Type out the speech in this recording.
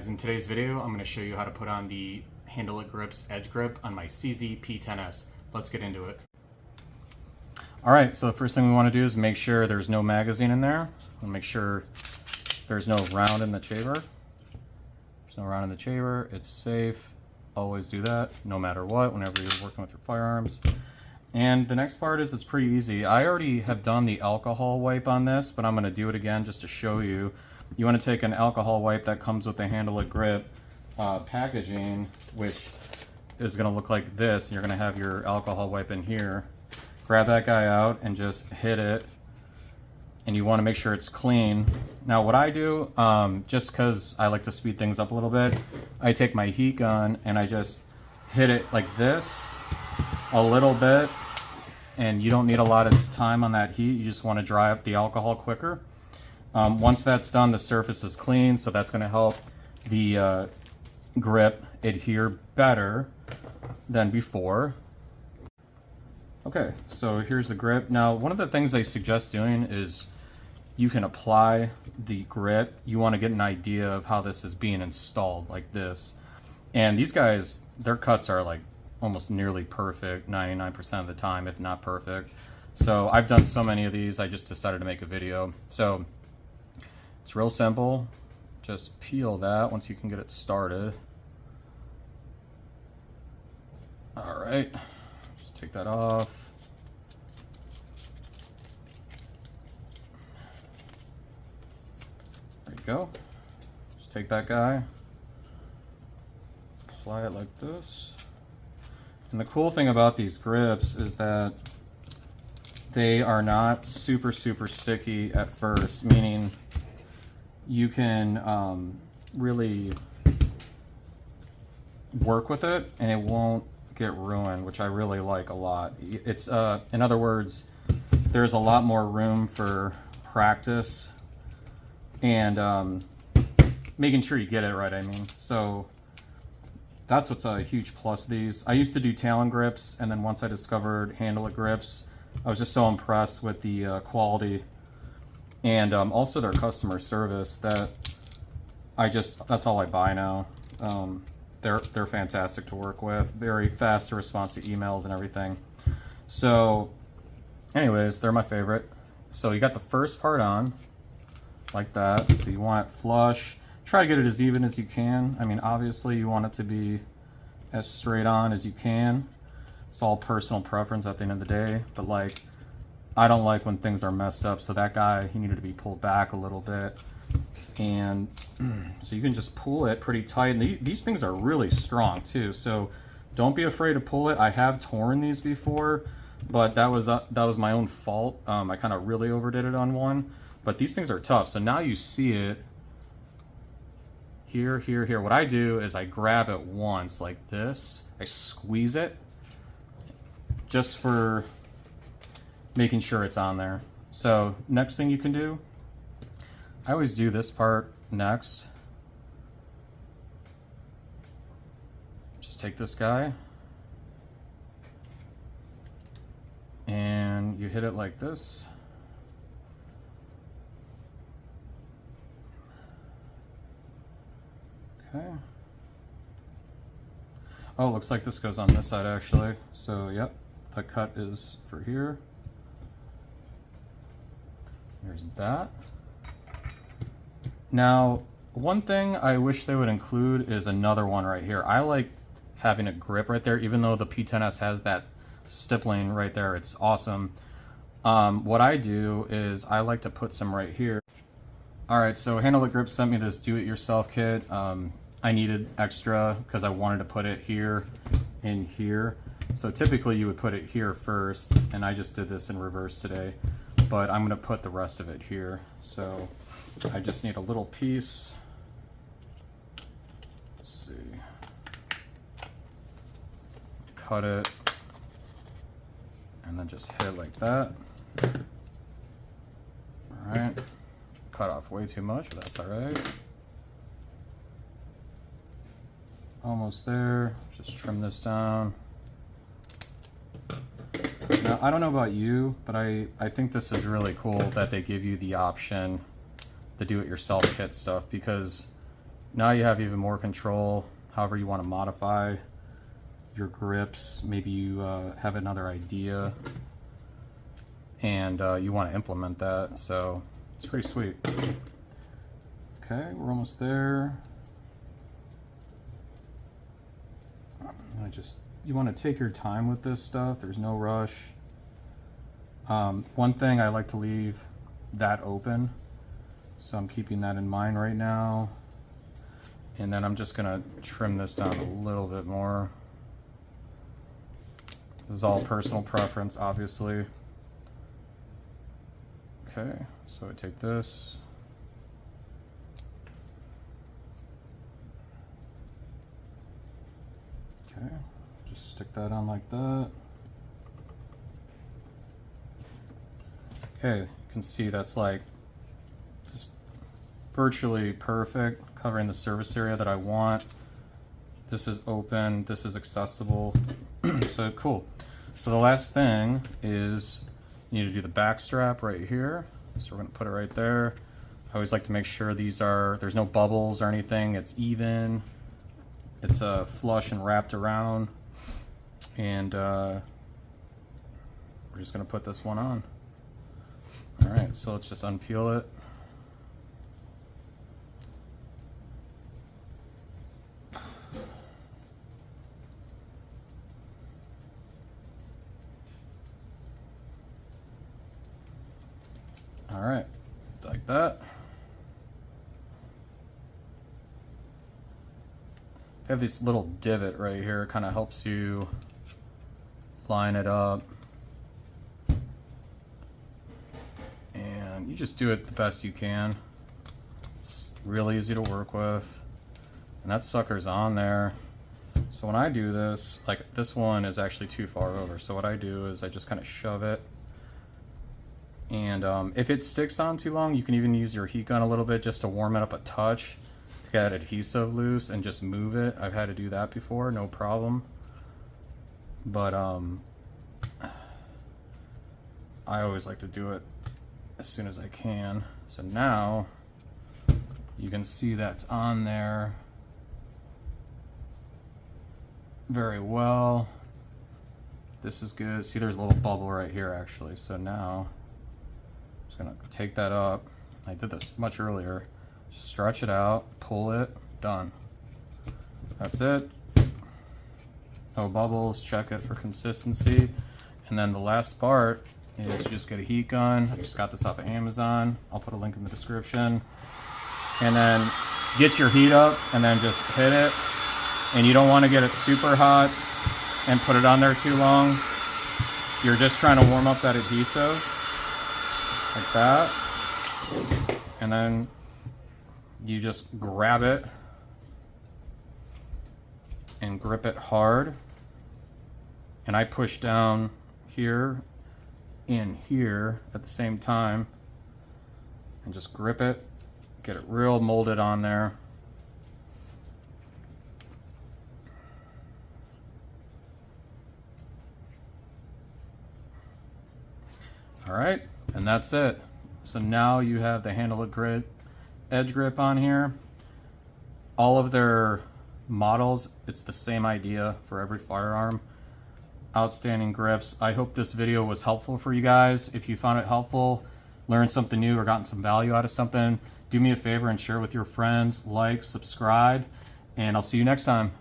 In today's video, I'm going to show you how to put on the Handle It Grips Edge Grip on my CZ P10-S. Let's get into it. Alright, so the first thing we want to do is make sure there's no magazine in there. We'll make sure there's no round in the chamber. There's no round in the chamber. It's safe. Always do that, no matter what, whenever you're working with your firearms. And the next part is it's pretty easy. I already have done the alcohol wipe on this, but I'm going to do it again just to show you. You want to take an alcohol wipe that comes with the Handle It Grip packaging, which is going to look like this. You're going to have your alcohol wipe in here. Grab that guy out and just hit it. And you want to make sure it's clean. Now what I do, just because I like to speed things up a little bit, I take my heat gun and I just hit it like this a little bit. And you don't need a lot of time on that heat. You just want to dry up the alcohol quicker. Once that's done, the surface is clean, so that's going to help the grip adhere better than before. Okay, so here's the grip. Now, one of the things they suggest doing is you can apply the grip. You want to get an idea of how this is being installed, like this. And these guys, their cuts are like almost nearly perfect, 99% of the time, if not perfect. So I've done so many of these, I just decided to make a video. So it's real simple. Just peel that once you can get it started. All right, just take that off. There you go. Just take that guy, apply it like this. And the cool thing about these grips is that they are not super sticky at first, meaning you can really work with it and it won't get ruined, which I really like a lot. It's in other words, there's a lot more room for practice and making sure you get it right, I mean. So that's what's a huge plus of these. I used to do Talon grips, and then once I discovered Handle It grips, I was just so impressed with the quality and also their customer service that that's all I buy now. They're fantastic to work with, very fast response to emails and everything. So anyways, they're my favorite. So you got the first part on like that. So you want it flush. Try to get it as even as you can. I mean, obviously you want it to be as straight on as you can. It's all personal preference at the end of the day, but like, I don't like when things are messed up. So that guy, he needed to be pulled back a little bit. And so you can just pull it pretty tight. And these things are really strong too. So don't be afraid to pull it. I have torn these before, but that was my own fault. I kind of really overdid it on one, but these things are tough. So now you see it here, here, here. What I do is I grab it once like this. I squeeze it just for making sure it's on there. So next thing you can do, I always do this part next. Just take this guy and you hit it like this. Okay. Oh, looks like this goes on this side actually. So yep, the cut is for here. There's that. Now, one thing I wish they would include is another one right here. I like having a grip right there, even though the P10-S has that stippling right there. It's awesome. What I do is I like to put some right here. All right, so Handle It Grip sent me this do-it-yourself kit. I needed extra because I wanted to put it here and here. So typically you would put it here first, and I just did this in reverse today, but I'm gonna put the rest of it here. So I just need a little piece. Let's see. Cut it, and then just hit it like that. All right, cut off way too much, but that's all right. Almost there, just trim this down. Now, I don't know about you, but I think this is really cool that they give you the option, the do-it-yourself kit stuff, because Now you have even more control, however you want to modify your grips. Maybe you have another idea and you want to implement that, so it's pretty sweet. Okay, we're almost there. You want to take your time with this stuff. There's no rush. One thing, I like to leave that open, so I'm keeping that in mind right now. And then I'm just gonna trim this down a little bit more. This is all personal preference, obviously. Okay, so I take this. Okay, just stick that on like that. Okay, you can see that's like just virtually perfect, covering the surface area that I want. This is open, this is accessible. So cool. So the last thing is you need to do the back strap right here. So we're gonna put it right there. I always like to make sure there's no bubbles or anything, it's even. It's flush and wrapped around. And we're just gonna put this one on. All right, so let's just unpeel it. All right, like that. I have this little divot right here, kind of helps you line it up. And you just do it the best you can. It's real easy to work with. And that sucker's on there. So when I do this, like this one is actually too far over. So what I do is I just kind of shove it. And if it sticks on too long, you can even use your heat gun a little bit just to warm it up a touch to get adhesive loose and just move it. I've had to do that before, no problem. But I always like to do it as soon as I can. So now you can see that's on there very well. This is good. See, there's a little bubble right here actually. So now I'm just gonna take that up. I did this much earlier. Stretch it out, pull it, done. That's it. No bubbles, check it for consistency. And then the last part is just get a heat gun. I just got this off of Amazon. I'll put a link in the description. And then get your heat up and then just hit it. And you don't want to get it super hot and put it on there too long. You're just trying to warm up that adhesive like that. And then you just grab it and grip it hard. And I push down here and here at the same time and just grip it, get it real molded on there. All right, and that's it. So now you have the handle grid, edge grip on here. All of their models, it's the same idea for every firearm. Outstanding grips. I hope this video was helpful for you guys. If you found it helpful, learned something new or gotten some value out of something, do me a favor and share with your friends, like, subscribe, and I'll see you next time.